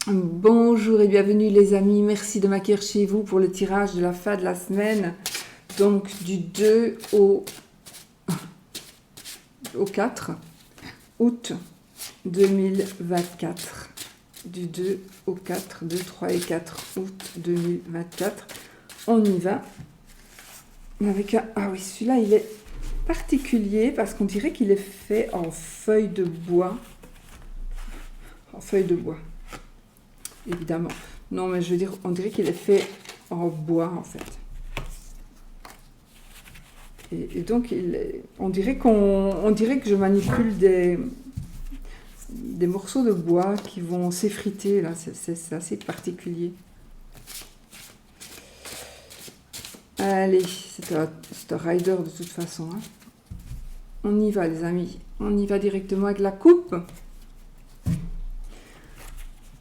Bonjour et bienvenue les amis, merci de m'accueillir chez vous pour le tirage de la fin de la semaine, donc du 2 au 4 août 2024. Du 2 au 4, 2, 3 et 4 août 2024. On y va avec un... Ah oui, celui-là il est particulier parce qu'on dirait qu'il est fait en feuille de bois. En feuille de bois. Évidemment. Non, mais je veux dire, on dirait qu'il est fait en bois, en fait. Et donc, on dirait que je manipule des morceaux de bois qui vont s'effriter, là. C'est assez particulier. Allez, c'est un rider de toute façon. Hein. On y va, les amis. On y va directement avec la coupe.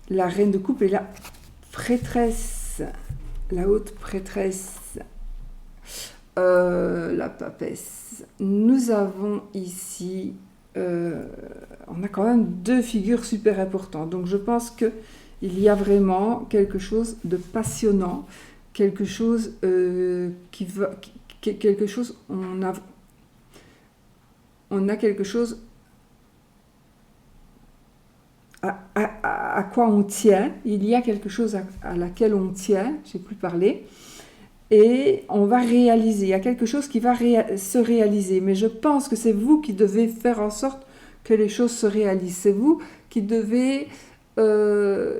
La reine de coupe et la prêtresse, la haute prêtresse, la papesse. Nous avons ici, on a quand même deux figures super importantes. Donc je pense qu'il y a vraiment quelque chose de passionnant, quelque chose quelque chose, on a quelque chose à quoi on tient, il y a quelque chose à laquelle on tient, je ne sais plus parler, et on va réaliser, il y a quelque chose qui va se réaliser, mais je pense que c'est vous qui devez faire en sorte que les choses se réalisent, c'est vous qui devez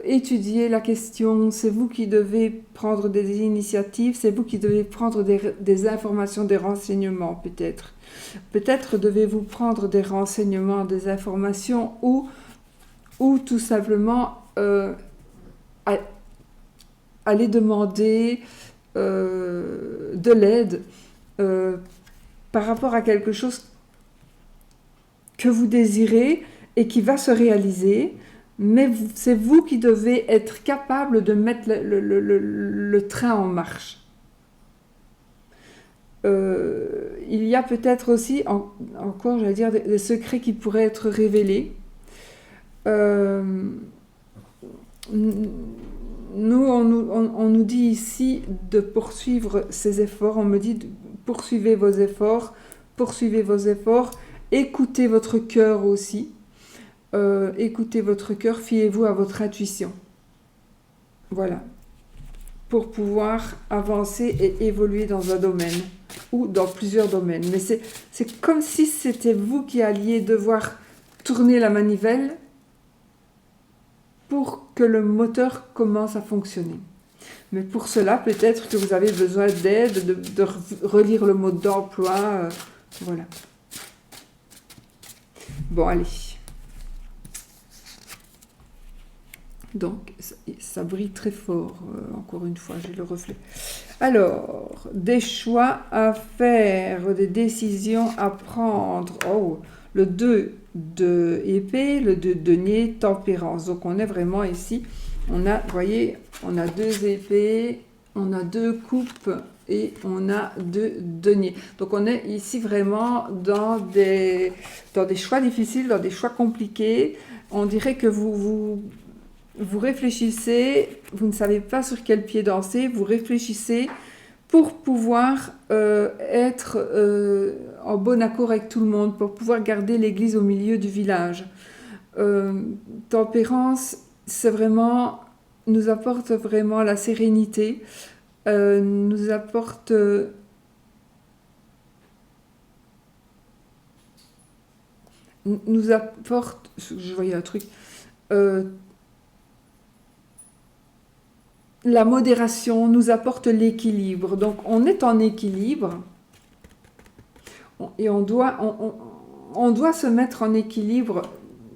étudier la question, c'est vous qui devez prendre des initiatives, c'est vous qui devez prendre des informations, des renseignements peut-être. Peut-être devez-vous prendre des renseignements, des informations ou tout simplement aller demander de l'aide par rapport à quelque chose que vous désirez et qui va se réaliser, mais c'est vous qui devez être capable de mettre le train en marche. Il y a peut-être aussi, encore, j'allais dire, des secrets qui pourraient être révélés. Nous, on nous dit ici de poursuivre ces efforts. On me dit poursuivez vos efforts, écoutez votre cœur aussi. Écoutez votre cœur, fiez-vous à votre intuition. Voilà. Pour pouvoir avancer et évoluer dans un domaine ou dans plusieurs domaines. Mais c'est comme si c'était vous qui alliez devoir tourner la manivelle pour que le moteur commence à fonctionner. Mais pour cela, peut-être que vous avez besoin d'aide, de relire le mode d'emploi. Voilà. Bon, allez. Donc, ça brille très fort, encore une fois, j'ai le reflet. Alors, des choix à faire, des décisions à prendre. Oh, le 2 de épée, le 2 de denier, tempérance. Donc on est vraiment ici, on a, vous voyez, on a 2 épées, on a 2 coupes et on a 2 deniers. Donc on est ici vraiment dans des choix difficiles, dans des choix compliqués. On dirait que vous réfléchissez, vous ne savez pas sur quel pied danser, vous réfléchissez pour pouvoir être en bon accord avec tout le monde, pour pouvoir garder l'église au milieu du village. Tempérance, nous apporte vraiment la sérénité, nous apporte je voyais un truc, la modération nous apporte l'équilibre. Donc on est en équilibre et on doit se mettre en équilibre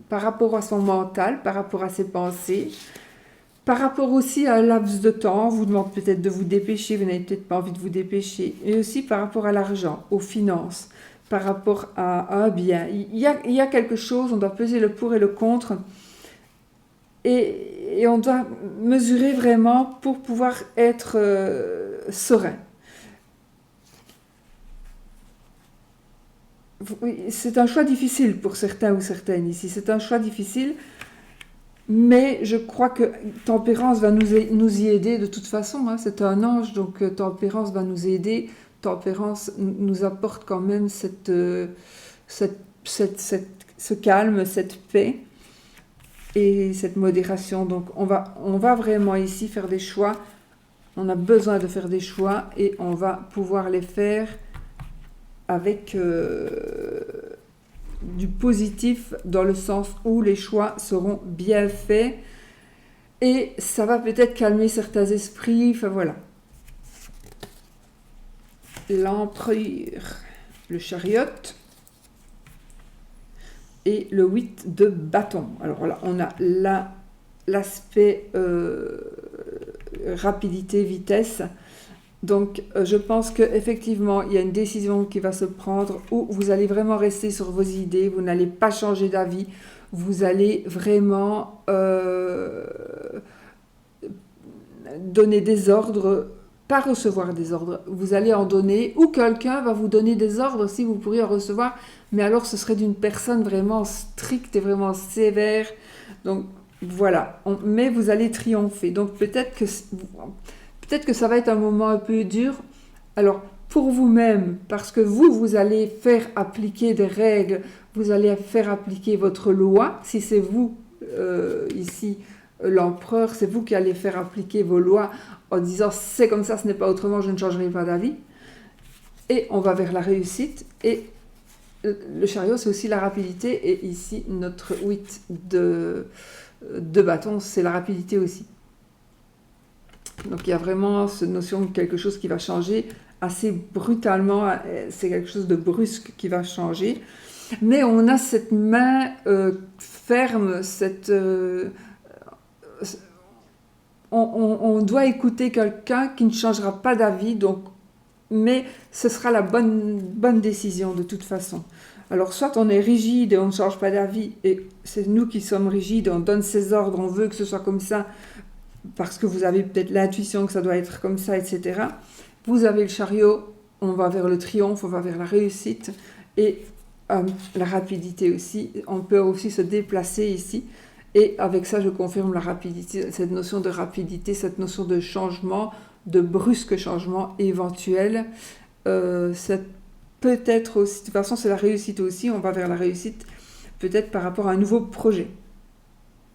par rapport à son mental, par rapport à ses pensées, par rapport aussi à un laps de temps. On vous demande peut-être de vous dépêcher, vous n'avez peut-être pas envie de vous dépêcher. Et aussi par rapport à l'argent, aux finances, par rapport à un bien. Il y a quelque chose, on doit peser le pour et le contre. Et on doit mesurer vraiment pour pouvoir être serein. C'est un choix difficile pour certains ou certaines ici. C'est un choix difficile Mais je crois que Tempérance va nous y aider de toute façon, hein. C'est un ange, donc Tempérance va nous aider. Tempérance nous apporte quand même ce calme, cette paix et cette modération. Donc on va vraiment ici faire des choix. On a besoin de faire des choix et on va pouvoir les faire avec du positif, dans le sens où les choix seront bien faits et ça va peut-être calmer certains esprits. Enfin voilà. L'Empereur, le Chariot et le 8 de bâton. Alors là, on a l'aspect rapidité, vitesse. Donc, je pense qu'effectivement, il y a une décision qui va se prendre où vous allez vraiment rester sur vos idées, vous n'allez pas changer d'avis, vous allez vraiment donner des ordres, pas recevoir des ordres, vous allez en donner, ou quelqu'un va vous donner des ordres si vous pourriez en recevoir, mais alors ce serait d'une personne vraiment stricte et vraiment sévère. Donc, voilà, mais vous allez triompher. Donc, peut-être que ça va être un moment un peu dur. Alors, pour vous-même, parce que vous allez faire appliquer des règles, vous allez faire appliquer votre loi. Si c'est vous, ici, l'empereur, c'est vous qui allez faire appliquer vos lois en disant c'est comme ça, ce n'est pas autrement, je ne changerai pas d'avis. Et on va vers la réussite. Et le chariot, c'est aussi la rapidité. Et ici, notre 8 de bâton, c'est la rapidité aussi. Donc il y a vraiment cette notion de quelque chose qui va changer assez brutalement, c'est quelque chose de brusque qui va changer. Mais on a cette main ferme, on doit écouter quelqu'un qui ne changera pas d'avis, mais ce sera la bonne décision de toute façon. Alors soit on est rigide et on ne change pas d'avis, et c'est nous qui sommes rigides, on donne ses ordres, on veut que ce soit comme ça, parce que vous avez peut-être l'intuition que ça doit être comme ça, etc. Vous avez le chariot, on va vers le triomphe, on va vers la réussite, et la rapidité aussi. On peut aussi se déplacer ici, et avec ça je confirme la rapidité, cette notion de rapidité, cette notion de changement, de brusque changement éventuel. Peut-être aussi, de toute façon c'est la réussite aussi, on va vers la réussite, peut-être par rapport à un nouveau projet.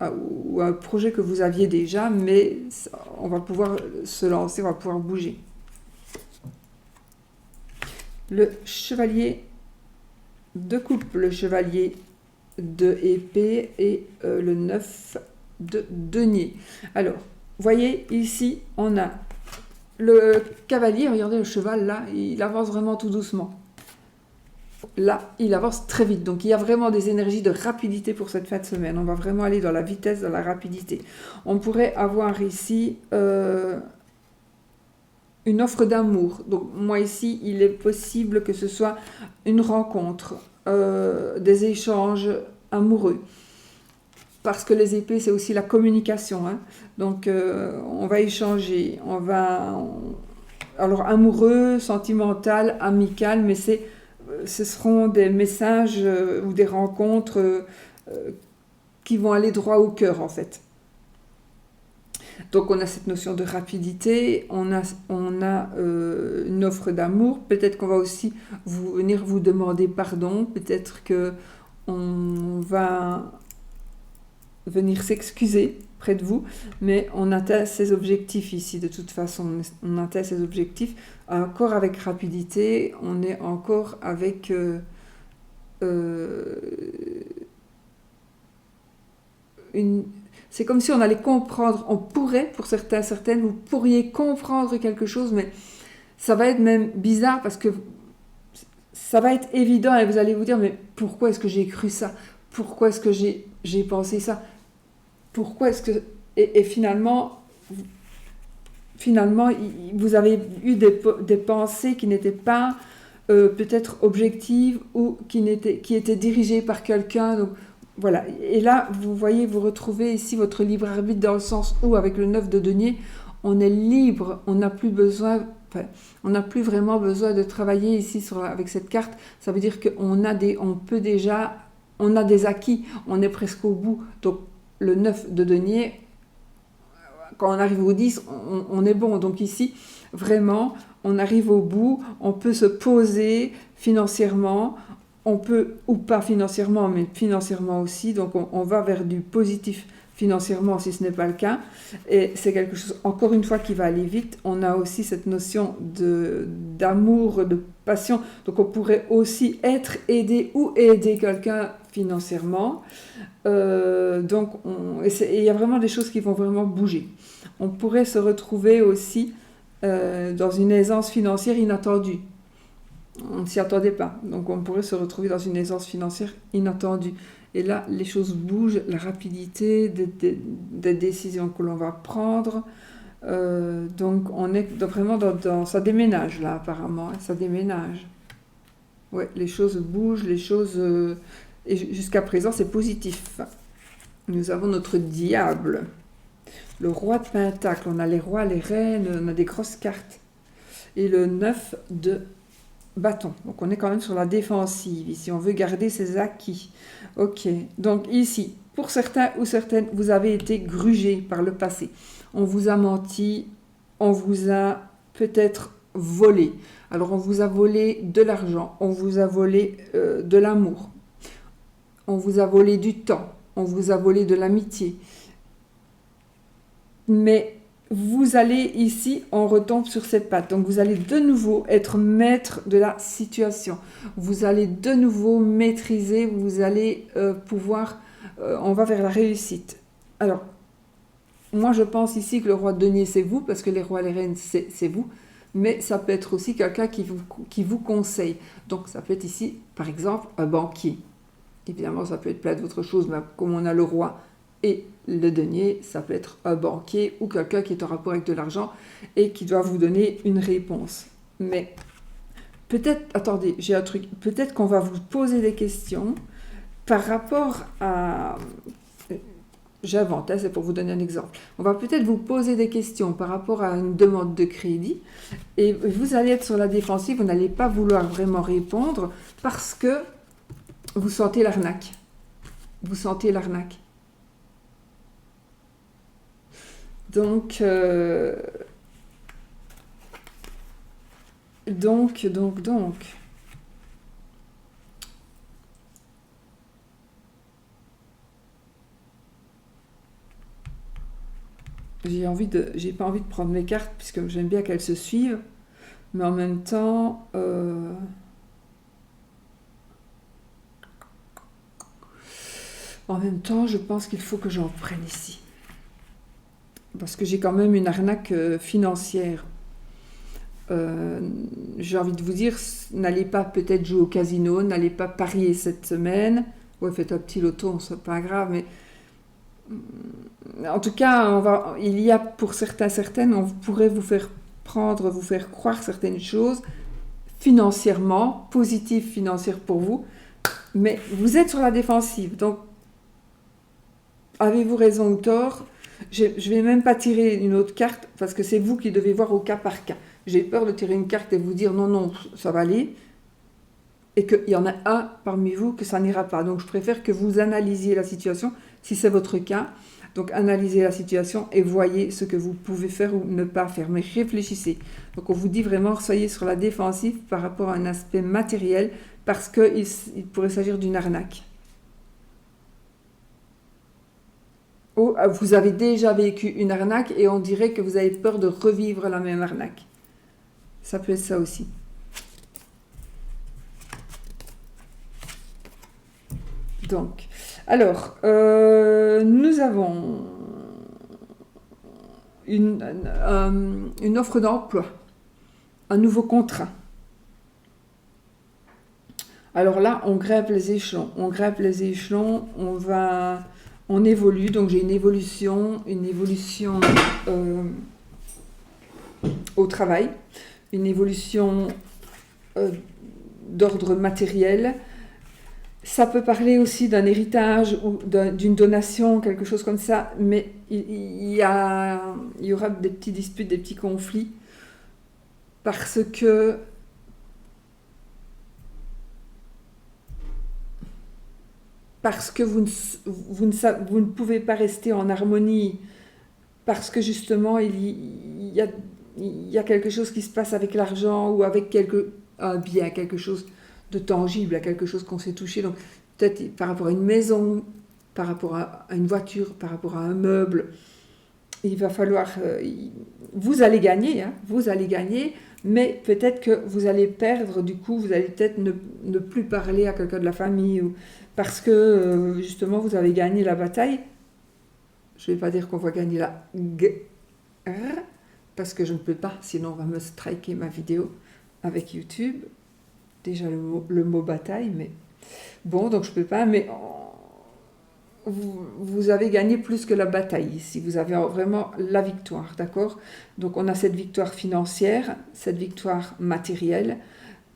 Ou un projet que vous aviez déjà, mais on va pouvoir se lancer, on va pouvoir bouger. Le chevalier de coupe, le chevalier de épée et le 9 de denier. Alors, voyez, ici, on a le cavalier, regardez le cheval, là, il avance vraiment tout doucement. Là, il avance très vite. Donc, il y a vraiment des énergies de rapidité pour cette fin de semaine. On va vraiment aller dans la vitesse, dans la rapidité. On pourrait avoir ici une offre d'amour. Donc, moi, ici, il est possible que ce soit une rencontre, des échanges amoureux. Parce que les épées, c'est aussi la communication. Hein. Donc, on va échanger. Alors, amoureux, sentimental, amical, mais ce seront des messages ou des rencontres qui vont aller droit au cœur, en fait. Donc, on a cette notion de rapidité, on a une offre d'amour. Peut-être qu'on va aussi venir vous demander pardon. Peut-être qu'on va venir s'excuser près de vous, mais on atteint ses objectifs ici de toute façon, on atteint ses objectifs encore avec rapidité, on est encore avec c'est comme si on allait comprendre, on pourrait, pour certaines, vous pourriez comprendre quelque chose, mais ça va être même bizarre parce que ça va être évident et vous allez vous dire, mais pourquoi est-ce que j'ai cru ça? Pourquoi est-ce que j'ai pensé ça? Pourquoi est-ce que... Et finalement, vous avez eu des pensées qui n'étaient pas peut-être objectives ou qui étaient dirigées par quelqu'un. Donc, voilà. Et là, vous voyez, vous retrouvez ici votre libre arbitre dans le sens où, avec le 9 de denier, on est libre, on n'a plus vraiment besoin de travailler ici avec cette carte. Ça veut dire qu'on a des acquis, on est presque au bout. Donc, le 9 de denier, quand on arrive au 10, on est bon. Donc ici, vraiment, on arrive au bout, on peut se poser financièrement, on peut, ou pas financièrement, mais financièrement aussi, donc on va vers du positif financièrement si ce n'est pas le cas, et c'est quelque chose, encore une fois, qui va aller vite. On a aussi cette notion d'amour, de passion, donc on pourrait aussi être aidé ou aider quelqu'un financièrement, donc il y a vraiment des choses qui vont vraiment bouger. On pourrait se retrouver aussi dans une aisance financière inattendue. On ne s'y attendait pas. Donc on pourrait se retrouver dans une aisance financière inattendue. Et là, les choses bougent, la rapidité des décisions que l'on va prendre. Donc on est vraiment dans... Ça déménage là, apparemment. Hein, ça déménage. Ouais, les choses bougent, les choses... et jusqu'à présent, c'est positif. Nous avons notre diable. Le roi de Pentacle. On a les rois, les reines, on a des grosses cartes. Et le 9 de bâton. Donc on est quand même sur la défensive. Ici, on veut garder ses acquis. Ok. Donc ici, pour certains ou certaines, vous avez été grugé par le passé. On vous a menti, on vous a peut-être volé. Alors on vous a volé de l'argent, on vous a volé de l'amour, on vous a volé du temps, on vous a volé de l'amitié. Mais vous allez ici, on retombe sur ses pattes. Donc vous allez de nouveau être maître de la situation. Vous allez de nouveau maîtriser, vous allez pouvoir... on va vers la réussite. Alors, moi je pense ici que le roi de denier c'est vous, parce que les rois et les reines c'est vous. Mais ça peut être aussi quelqu'un qui vous conseille. Donc ça peut être ici, par exemple, un banquier. Évidemment, ça peut être plein d'autres choses, mais comme on a le roi et le denier, ça peut être un banquier ou quelqu'un qui est en rapport avec de l'argent et qui doit vous donner une réponse. Mais peut-être, attendez, j'ai un truc, peut-être qu'on va vous poser des questions par rapport à... J'invente, hein, c'est pour vous donner un exemple. On va peut-être vous poser des questions par rapport à une demande de crédit et vous allez être sur la défensive, vous n'allez pas vouloir vraiment répondre parce que vous sentez l'arnaque. Vous sentez l'arnaque. Donc, j'ai pas envie de prendre mes cartes puisque j'aime bien qu'elles se suivent, mais en même temps, je pense qu'il faut que j'en prenne ici. Parce que j'ai quand même une arnaque financière. J'ai envie de vous dire, n'allez pas peut-être jouer au casino, n'allez pas parier cette semaine. Ouais, faites un petit loto, c'est pas grave, mais en tout cas, il y a pour certaines, on pourrait vous faire prendre, vous faire croire certaines choses financièrement, positives financières pour vous, mais vous êtes sur la défensive. Donc, avez-vous raison ou tort? Je ne vais même pas tirer une autre carte parce que c'est vous qui devez voir au cas par cas. J'ai peur de tirer une carte et vous dire non, ça va aller. Et qu'il y en a un parmi vous que ça n'ira pas. Donc je préfère que vous analysiez la situation, si c'est votre cas. Donc analysez la situation et voyez ce que vous pouvez faire ou ne pas faire. Mais réfléchissez. Donc on vous dit vraiment, soyez sur la défensive par rapport à un aspect matériel parce qu'il pourrait s'agir d'une arnaque. Ou vous avez déjà vécu une arnaque et on dirait que vous avez peur de revivre la même arnaque. Ça peut être ça aussi. Donc, alors, nous avons une offre d'emploi, un nouveau contrat. Alors là, on grimpe les échelons. On évolue. Donc j'ai une évolution au travail, une évolution d'ordre matériel. Ça peut parler aussi d'un héritage ou d'une donation, quelque chose comme ça, mais il y aura des petites disputes, des petits conflits, parce que parce que vous ne pouvez pas rester en harmonie, parce que justement il y a quelque chose qui se passe avec l'argent ou avec un bien, quelque chose de tangible, quelque chose qu'on s'est touché. Donc peut-être par rapport à une maison, par rapport à une voiture, par rapport à un meuble, il va falloir... vous allez gagner, hein, vous allez gagner, mais peut-être que vous allez perdre, du coup, vous allez peut-être ne plus parler à quelqu'un de la famille, parce que justement vous avez gagné la bataille. Je ne vais pas dire qu'on va gagner la guerre, parce que je ne peux pas, sinon on va me striker ma vidéo avec YouTube. Déjà le mot bataille, mais bon, donc je ne peux pas, mais vous avez gagné plus que la bataille ici, vous avez vraiment la victoire, d'accord? Donc on a cette victoire financière, cette victoire matérielle,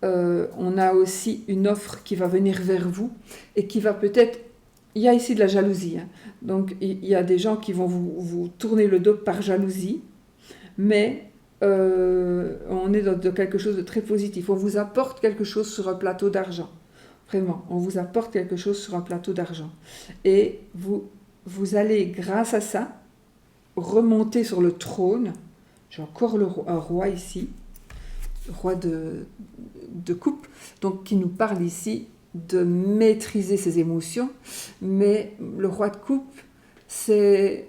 on a aussi une offre qui va venir vers vous et qui va peut-être... Il y a ici de la jalousie, hein. Donc il y a des gens qui vont vous tourner le dos par jalousie, mais on est dans quelque chose de très positif. On vous apporte quelque chose sur un plateau d'argent. Vraiment, on vous apporte quelque chose sur un plateau d'argent. Et vous allez, grâce à ça, remonter sur le trône. J'ai encore un roi ici, roi de coupe, donc qui nous parle ici de maîtriser ses émotions. Mais le roi de coupe, c'est...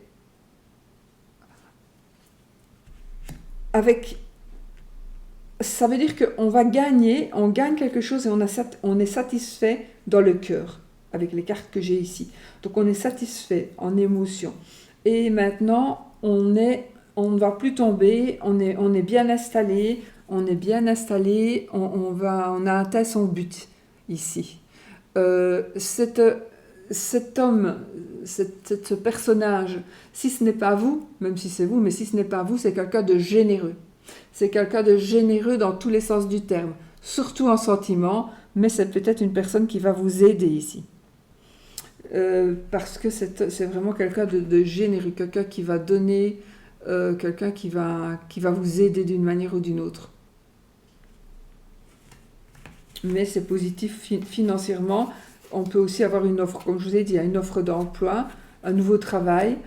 Ça veut dire qu'on va gagner, on gagne quelque chose et on est satisfait dans le cœur, avec les cartes que j'ai ici. Donc on est satisfait en émotion. Et maintenant, on ne va plus tomber, on est bien installé, on a atteint son but ici. Cet homme, ce personnage, si ce n'est pas vous, même si c'est vous, mais si ce n'est pas vous, c'est quelqu'un de généreux. C'est quelqu'un de généreux dans tous les sens du terme, surtout en sentiment, mais c'est peut-être une personne qui va vous aider ici. Parce que c'est vraiment quelqu'un de généreux, quelqu'un qui va donner, quelqu'un qui va vous aider d'une manière ou d'une autre. Mais c'est positif financièrement. On peut aussi avoir une offre, comme je vous ai dit, une offre d'emploi, un nouveau travail.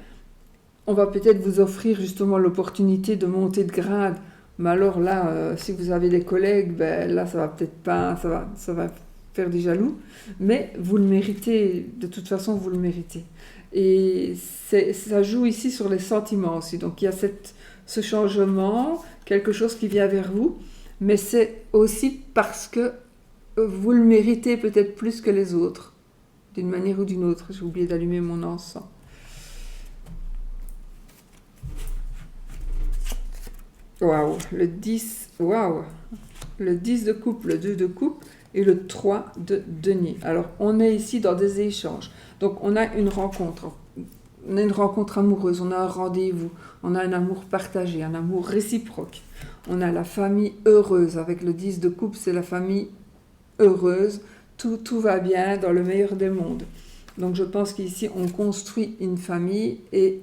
On va peut-être vous offrir justement l'opportunité de monter de grade. Mais alors là, si vous avez des collègues, ben là, ça va peut-être pas, ça va faire des jaloux. Mais vous le méritez, de toute façon, vous le méritez. Et ça joue ici sur les sentiments aussi. Donc il y a ce changement, quelque chose qui vient vers vous. Mais c'est aussi parce que vous le méritez peut-être plus que les autres, d'une manière ou d'une autre. J'ai oublié d'allumer mon encens. Waouh, le 10, waouh, le 10 de coupe, le 2 de coupe et le 3 de denier. Alors, on est ici dans des échanges. Donc, on a une rencontre. On a une rencontre amoureuse, on a un rendez-vous, on a un amour partagé, un amour réciproque. On a la famille heureuse. Avec le 10 de coupe, c'est la famille heureuse. Tout va bien dans le meilleur des mondes. Donc, je pense qu'ici, on construit une famille et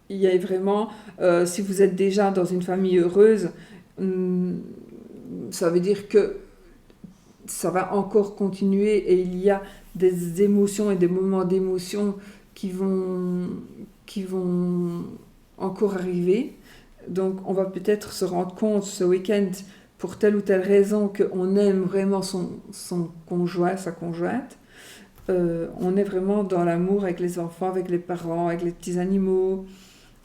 il y a vraiment, si vous êtes déjà dans une famille heureuse, ça veut dire que ça va encore continuer et il y a des émotions et des moments d'émotion qui vont encore arriver. Donc on va peut-être se rendre compte ce week-end, pour telle ou telle raison, qu'on aime vraiment son conjoint, sa conjointe. On est vraiment dans l'amour avec les enfants, avec les parents, avec les petits animaux.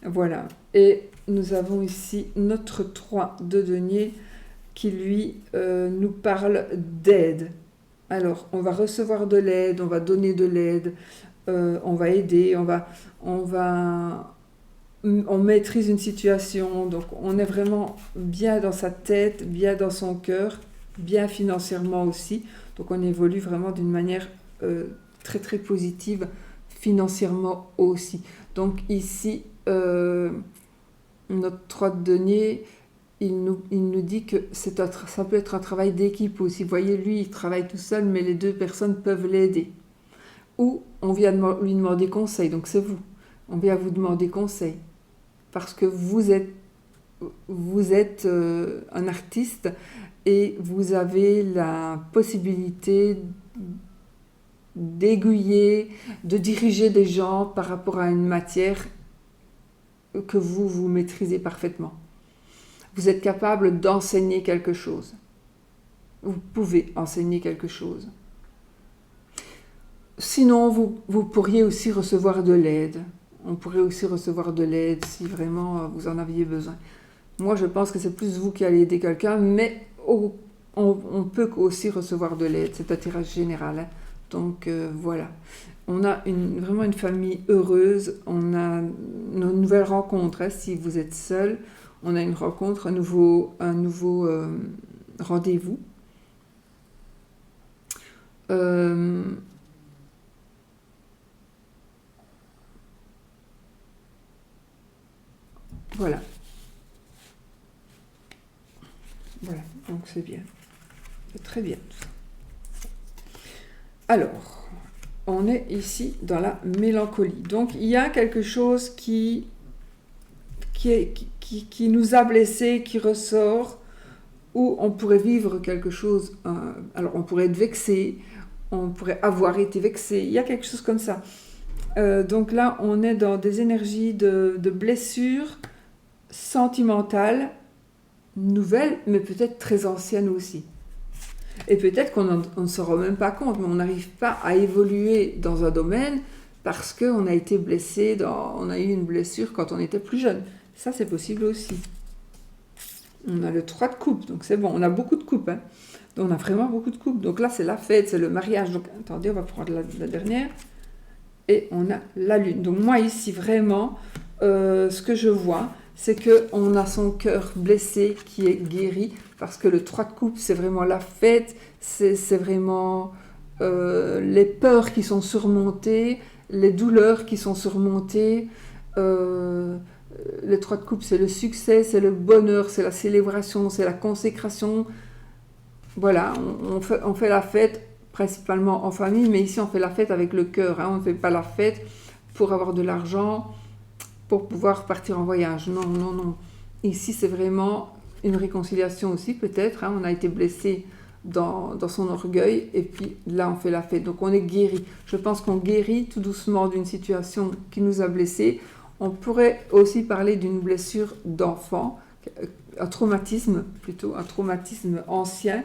Voilà. Et nous avons ici notre 3 de denier qui, lui, nous parle d'aide. Alors, on va recevoir de l'aide, on va donner de l'aide, on va aider, on maîtrise une situation. Donc, on est vraiment bien dans sa tête, bien dans son cœur, bien financièrement aussi. Donc, on évolue vraiment d'une manière très, très positive, financièrement aussi. Donc, ici... notre 3 de denier, il nous dit que ça peut être un travail d'équipe aussi. Vous voyez, lui, il travaille tout seul, mais les deux personnes peuvent l'aider. Ou on vient lui demander conseil, donc c'est vous. On vient vous demander conseil. Parce que vous êtes un artiste et vous avez la possibilité d'aiguiller, de diriger des gens par rapport à une matière que vous maîtrisez parfaitement. Vous êtes capable d'enseigner quelque chose. Vous pouvez enseigner quelque chose. Sinon, vous pourriez aussi recevoir de l'aide. On pourrait aussi recevoir de l'aide si vraiment vous en aviez besoin. Moi, je pense que c'est plus vous qui allez aider quelqu'un, mais on peut aussi recevoir de l'aide. C'est un tirage général. Hein. Donc, voilà. On a vraiment une famille heureuse. On a une nouvelle rencontre. Hein. Si vous êtes seul, on a une rencontre, un nouveau rendez-vous. Voilà. Voilà, donc c'est bien. C'est très bien tout ça. Alors, on est ici dans la mélancolie. Donc, il y a quelque chose qui nous a blessés, qui ressort, où on pourrait vivre quelque chose. Alors, on pourrait être vexé, on pourrait avoir été vexé. Il y a quelque chose comme ça. Donc là, on est dans des énergies de blessures sentimentales, nouvelles, mais peut-être très anciennes aussi. Et peut-être qu'on ne se rend même pas compte, mais on n'arrive pas à évoluer dans un domaine parce qu'on a été blessé, on a eu une blessure quand on était plus jeune. Ça, c'est possible aussi. On a le 3 de coupe, donc c'est bon, on a beaucoup de coupes. Hein. On a vraiment beaucoup de coupes. Donc là, c'est la fête, c'est le mariage. Donc attendez, on va prendre la dernière. Et on a la lune. Donc moi, ici, vraiment, ce que je vois, c'est qu'on a son cœur blessé qui est guéri, parce que le 3 de coupe, c'est vraiment la fête, c'est vraiment les peurs qui sont surmontées, les douleurs qui sont surmontées. Le 3 de coupe, c'est le succès, c'est le bonheur, c'est la célébration, c'est la consécration. Voilà, on fait la fête principalement en famille, mais ici on fait la fête avec le cœur. Hein. On ne fait pas la fête pour avoir de l'argent, pour pouvoir partir en voyage. Non, non, non. Ici, c'est vraiment une réconciliation aussi, peut-être. Hein. On a été blessé dans son orgueil, et puis là, on fait la fête. Donc, on est guéri. Je pense qu'on guérit tout doucement d'une situation qui nous a blessés. On pourrait aussi parler d'une blessure d'enfant, un traumatisme, plutôt, un traumatisme ancien.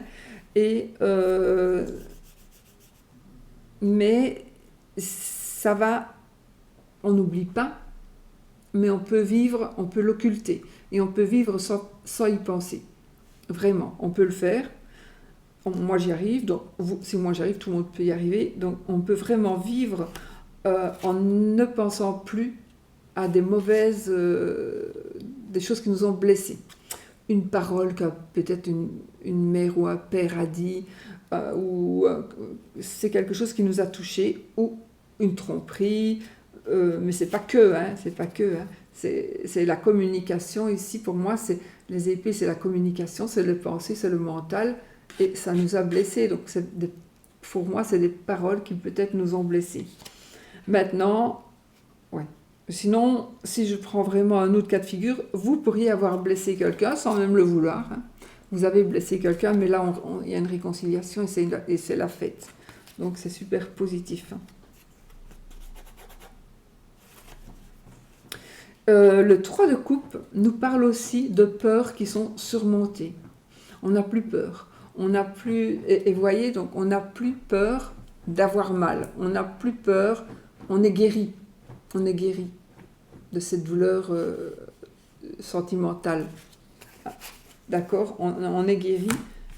Mais ça va, on n'oublie pas, mais on peut vivre, on peut l'occulter, et on peut vivre sans y penser. Vraiment, on peut le faire. Moi, j'y arrive, donc si moi j'y arrive, tout le monde peut y arriver. Donc, on peut vraiment vivre en ne pensant plus à des mauvaises, des choses qui nous ont blessés. Une parole que peut-être une mère ou un père a dit, c'est quelque chose qui nous a touchés, ou une tromperie, mais c'est pas que, hein, c'est pas que, hein, c'est la communication ici. Pour moi, les épées, c'est la communication, c'est le pensée, c'est le mental, et ça nous a blessés. Donc pour moi, c'est des paroles qui peut-être nous ont blessés. Maintenant, ouais. Sinon, si je prends vraiment un autre cas de figure, vous pourriez avoir blessé quelqu'un sans même le vouloir. Hein. Vous avez blessé quelqu'un, mais là, il y a une réconciliation et c'est la fête. Donc, c'est super positif. Hein. Le 3 de coupe nous parle aussi de peurs qui sont surmontées. On n'a plus peur. On n'a plus, et voyez, donc on n'a plus peur d'avoir mal. On n'a plus peur, on est guéri. On est guéri de cette douleur sentimentale. D'accord, on est guéri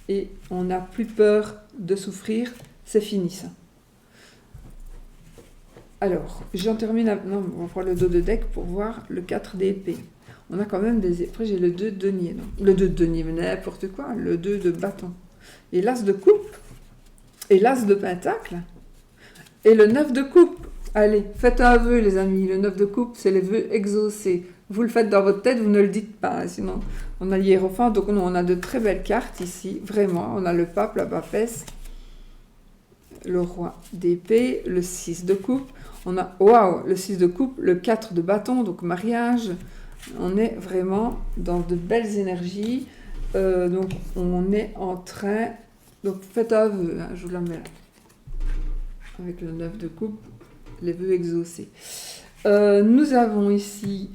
et on n'a plus peur de souffrir. C'est fini ça. Alors, j'en termine maintenant. On va prendre le dos de deck pour voir le 4 d'épée. On a quand même des... Après, j'ai le 2 de denier. Non, le 2 de denier, mais n'importe quoi. Le 2 de bâton. Et l'as de coupe. Et l'as de pentacle. Et le 9 de coupe. Allez, faites un vœu, les amis. Le 9 de coupe, c'est les vœux exaucés. Vous le faites dans votre tête, vous ne le dites pas. Hein, sinon, on a l'hiérophant. Donc, on a de très belles cartes ici. Vraiment, on a le pape, la papesse, le roi d'épée, le 6 de coupe. On a, waouh, le 6 de coupe, le 4 de bâton, donc mariage. On est vraiment dans de belles énergies. Donc, on est en train... Donc, faites un vœu. Hein, je vous la mets là. avec le 9 de coupe, les vœux exaucés. Nous avons ici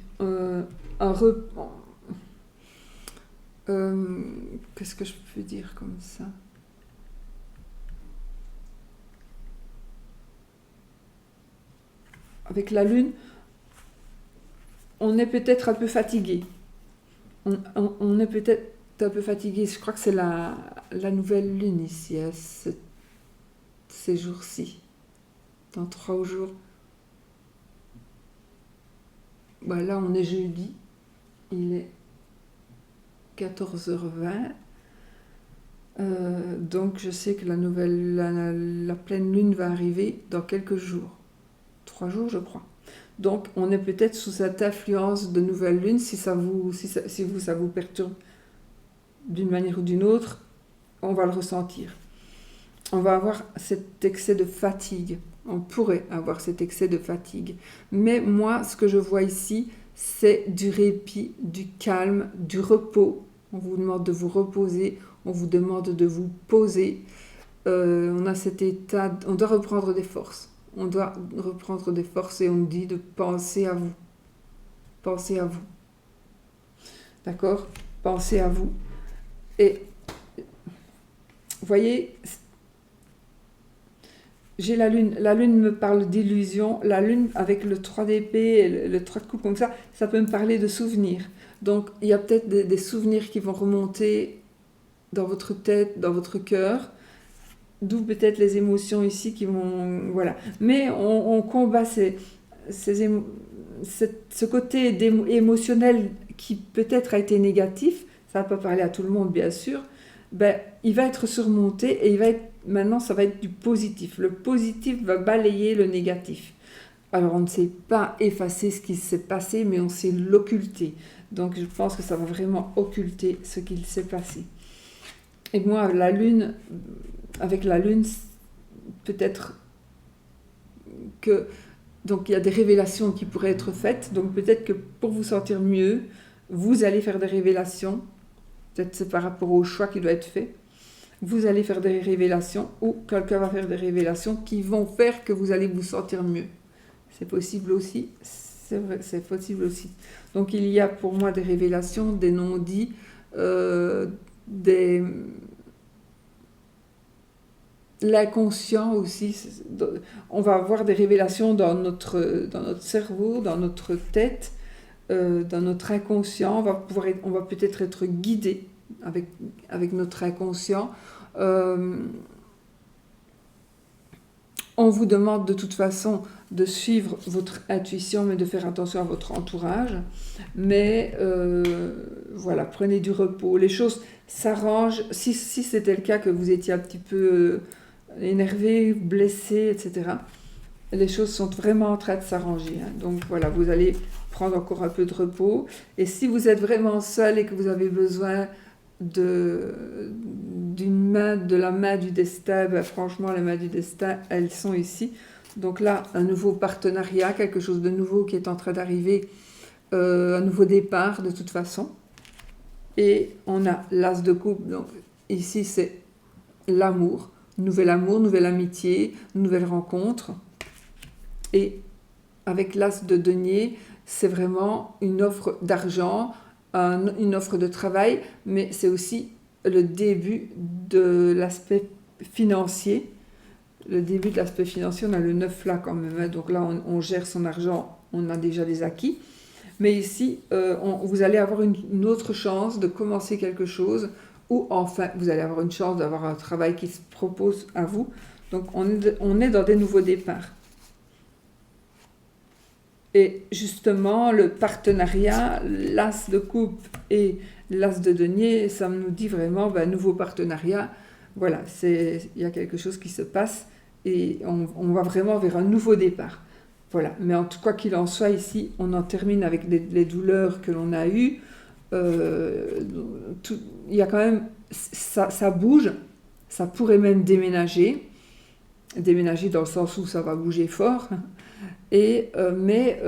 qu'est-ce que je peux dire comme ça? Avec la lune, on est peut-être un peu fatigué. On est peut-être un peu fatigué. Je crois que c'est la nouvelle lune ici, hein, ces jours-ci. Dans 3 jours. Bah là, on est jeudi. Il est 14h20. Donc, je sais que la pleine lune va arriver dans quelques jours. 3 jours, je crois. Donc, on est peut-être sous cette influence de nouvelle lune. Si ça vous perturbe d'une manière ou d'une autre, on va le ressentir. On va avoir cet excès de fatigue. On pourrait avoir cet excès de fatigue. Mais moi, ce que je vois ici, c'est du répit, du calme, du repos. On vous demande de vous reposer, on vous demande de vous poser. On a cet état, on doit reprendre des forces. On doit reprendre des forces et on dit de penser à vous. Pensez à vous. D'accord? Pensez à vous. Et, vous voyez, j'ai la lune. La lune me parle d'illusion. La lune, avec le 3 d'épée et le 3 de coupe comme ça peut me parler de souvenirs. Donc, il y a peut-être des souvenirs qui vont remonter dans votre tête, dans votre cœur. D'où peut-être les émotions ici qui vont... Voilà. Mais on combat ce côté émotionnel qui peut-être a été négatif. Ça ne va pas parler à tout le monde, bien sûr. Ben, il va être surmonté et maintenant, ça va être du positif. Le positif va balayer le négatif. Alors, on ne sait pas effacer ce qui s'est passé, mais on sait l'occulter. Donc, je pense que ça va vraiment occulter ce qu'il s'est passé. Et moi, avec la lune, peut-être que... Donc, il y a des révélations qui pourraient être faites. Donc, peut-être que pour vous sentir mieux, vous allez faire des révélations. Peut-être c'est par rapport au choix qui doit être fait. Vous allez faire des révélations ou quelqu'un va faire des révélations qui vont faire que vous allez vous sentir mieux. C'est possible aussi. C'est vrai, c'est possible aussi. Donc, il y a pour moi des révélations, des non-dits, l'inconscient aussi. On va avoir des révélations dans notre cerveau, dans notre tête, dans notre inconscient. On va peut-être être guidé avec notre inconscient. On vous demande de toute façon de suivre votre intuition, mais de faire attention à votre entourage. Mais voilà, prenez du repos. Les choses s'arrangent. Si c'était le cas que vous étiez un petit peu énervé, blessé, etc., les choses sont vraiment en train de s'arranger. Hein. Donc voilà, vous allez prendre encore un peu de repos. Et si vous êtes vraiment seul et que vous avez besoin de la main du destin, ben franchement, les mains du destin, elles sont ici. Donc là, un nouveau partenariat, quelque chose de nouveau qui est en train d'arriver, un nouveau départ de toute façon. Et on a l'as de coupe, donc ici c'est l'amour, nouvelle amitié, nouvelle rencontre. Et avec l'as de denier, c'est vraiment une offre d'argent, une offre de travail, mais c'est aussi le début de l'aspect financier. Le début de l'aspect financier, on a le 9 là quand même, hein, donc là on gère son argent, on a déjà des acquis. Mais ici, vous allez avoir une autre chance de commencer quelque chose, ou enfin, vous allez avoir une chance d'avoir un travail qui se propose à vous. Donc on est dans des nouveaux départs. Et justement, le partenariat, l'as de coupe et l'as de denier, ça nous dit vraiment, nouveau partenariat, voilà, il y a quelque chose qui se passe et on va vraiment vers un nouveau départ. Voilà, mais en tout cas qu'il en soit ici, on en termine avec les douleurs que l'on a eues. Il y a quand même, ça bouge, ça pourrait même déménager dans le sens où ça va bouger fort. Mais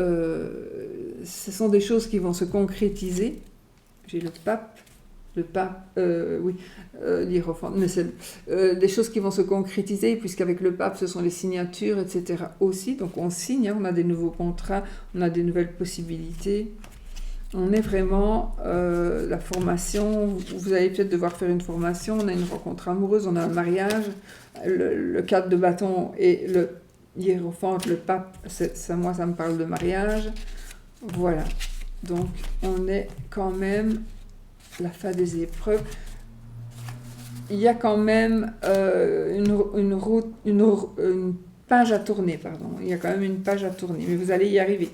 ce sont des choses qui vont se concrétiser. J'ai le pape. le pape, oui, l'hiérophante, mais c'est des choses qui vont se concrétiser, puisqu'avec le pape, ce sont les signatures, etc. aussi. Donc on signe, hein, on a des nouveaux contrats, on a des nouvelles possibilités. On est vraiment la formation, vous allez peut-être devoir faire une formation, on a une rencontre amoureuse, on a un mariage, le 4 de bâton et le hiérophante, le pape, ça, moi ça me parle de mariage. Voilà, donc on est quand même la fin des épreuves. Il y a quand même une page à tourner, pardon. Il y a quand même une page à tourner, mais vous allez y arriver.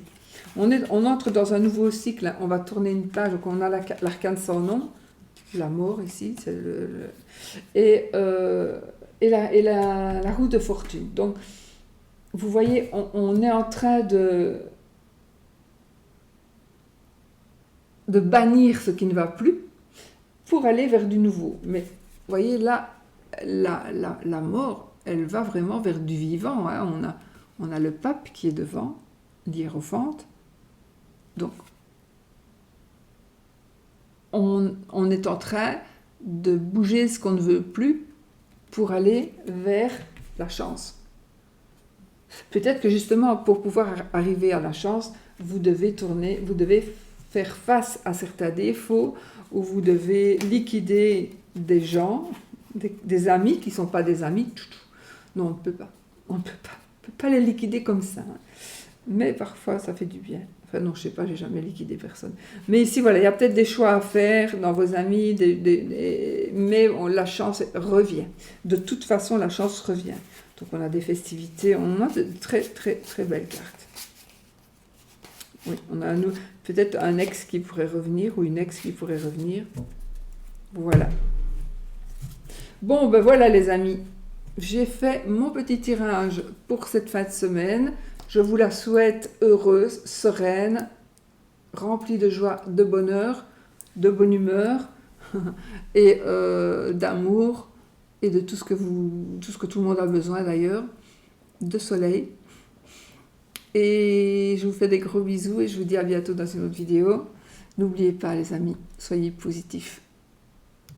On entre dans un nouveau cycle, hein. On va tourner une page, donc on a l'arcane sans nom, la mort ici, c'est et la roue de fortune. Donc, vous voyez, on est en train de bannir ce qui ne va plus pour aller vers du nouveau. Mais vous voyez, là, la mort, elle va vraiment vers du vivant, hein. On a le pape qui est devant, l'hiérophante. Donc, on est en train de bouger ce qu'on ne veut plus pour aller vers la chance. Peut-être que justement, pour pouvoir arriver à la chance, vous devez faire face à certains défauts, ou vous devez liquider des gens, des amis qui ne sont pas des amis. Non, on ne peut pas. On ne peut pas les liquider comme ça. Hein. Mais parfois, ça fait du bien. Enfin non, je ne sais pas, j'ai jamais liquidé personne. Mais ici, voilà, il y a peut-être des choix à faire dans vos amis, mais la chance revient. De toute façon, la chance revient. Donc on a des festivités, on a de très très très belles cartes. Oui, on a peut-être un ex qui pourrait revenir ou une ex qui pourrait revenir. Voilà. Bon, ben voilà les amis. J'ai fait mon petit tirage pour cette fin de semaine. Je vous la souhaite heureuse, sereine, remplie de joie, de bonheur, de bonne humeur et d'amour et de tout ce que tout le monde a besoin d'ailleurs, de soleil. Et je vous fais des gros bisous et je vous dis à bientôt dans une autre vidéo. N'oubliez pas les amis, soyez positifs.